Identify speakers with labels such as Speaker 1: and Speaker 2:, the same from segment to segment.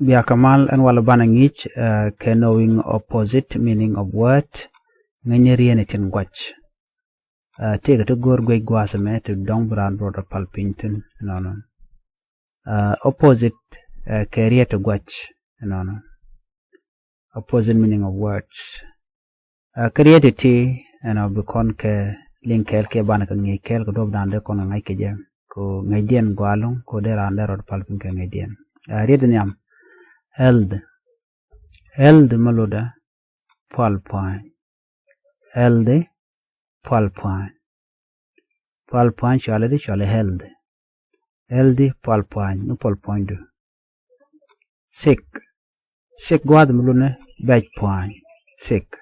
Speaker 1: Bia kamal and wala banangich knowing opposite meaning of word nganyarianitin gwach. Take to go gway gwasame to dong brand brother palpinton no. Opposite career to gwach no. Opposite meaning of words. Creativity and becon ke linkel ke banaka ngikel ko dob dande kono ngai ke jam ko ngaidien gwalong ko dera ndero palpin ke ngaidien. Read nyam held maluda palpine held palpine shale held palpine no palpine do sick gwad mulune baj point sick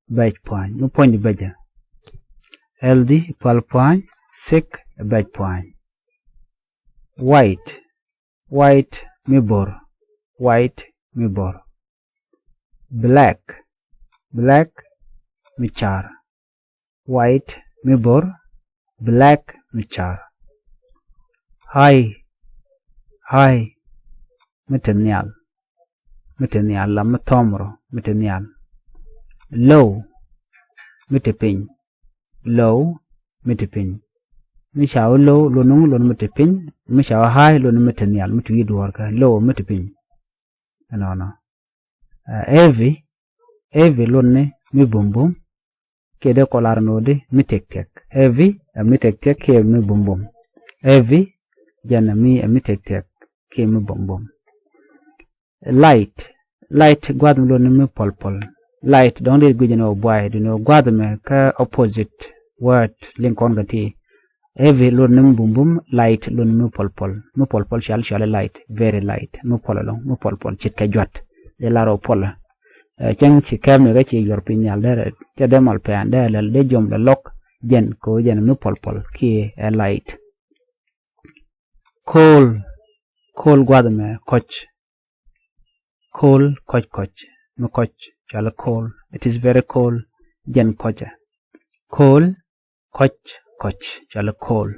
Speaker 1: baj point no point baja held palpine sick baj point white mibor black michar white mibor black michar high metenial la matomro metenial low metepin mishaw low lon metepin mishaw high lon metenial mitu yidwarka low metepin no heavy lonne mi bumbum kede kolar node mi tek heavy mi tek ke mi bumbum heavy jana mi tek ke mi bumbum light gwad lonne mi polpol light don't read good no boy do no gwad me ka opposite word link on gati heavy lonne mi bumbum light lonne mi polpol shal light very light mi polpol chit ka jot de laro pola chang chi kam ga chi yor pinyal der te demal pe ande le jom le lok jen ko jen mi polpol ki a light cool gwad me coach mi coach chala cool it is very cool jen koja cool coach chala cool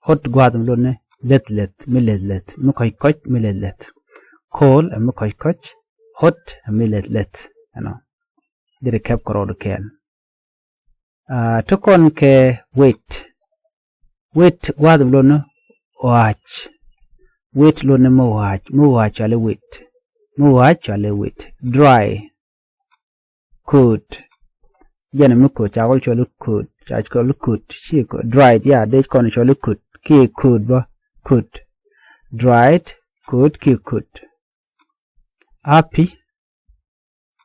Speaker 1: hot gwad lone let mi coach mi let cool mi coach hot mi let dire kep korod ken to kon ke weight gwad lone watch lone mo watch ale weight dry could jana mi ko chawol cholo could she ko dried de kon cholo could ki could dried could ki could happy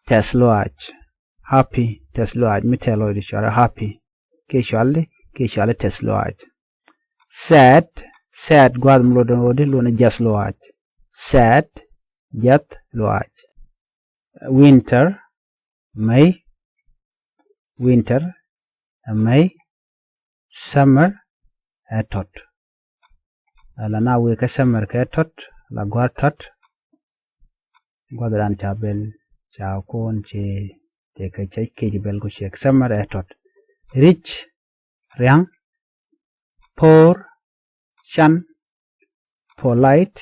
Speaker 1: tesloach mi telo di shara happy ke shale tesloach sad gwad mlodo de lona jasloach sad jat loach winter may summer tot la na we ka summer ka tot la gwad tot gwadran chabel cha kon che te ka che ke bel ko shek summer tot rich riang poor chan polite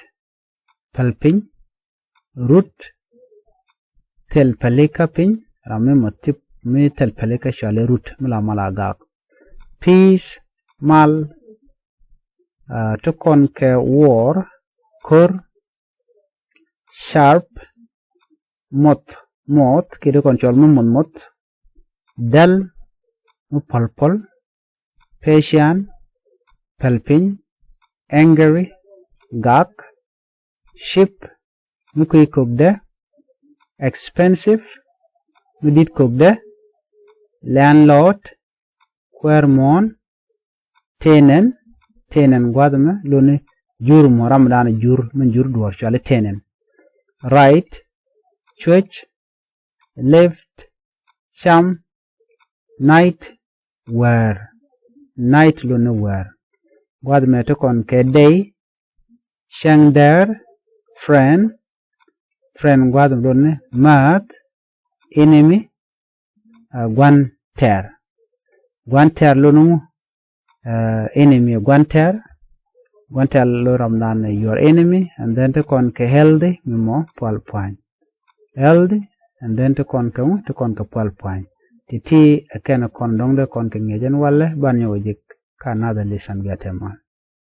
Speaker 1: palpin root tel palika pin ramme motip mi tel palika shale root mala ga peace mal to kon ke war kor sharp mot kede kon chol mot dal mu polpol patient palpin angry gak ship mu kuy kokde expensive mu dit kokde landlord quermon tenen gwadama lone jur mo ramdana jur men jur duwar chale tenen right church left sham night where lone where gwadama to kon ke day shang there friend gwadama lone mat enemy gwanter lone enemy gwanter one tell lo ramdan your enemy and then to kon ke healthy mi mo 12 point healthy and then to kon ke 12 point ti ken kon dong de kon ke ngejen walle ban yo jik ka another lesson gatemal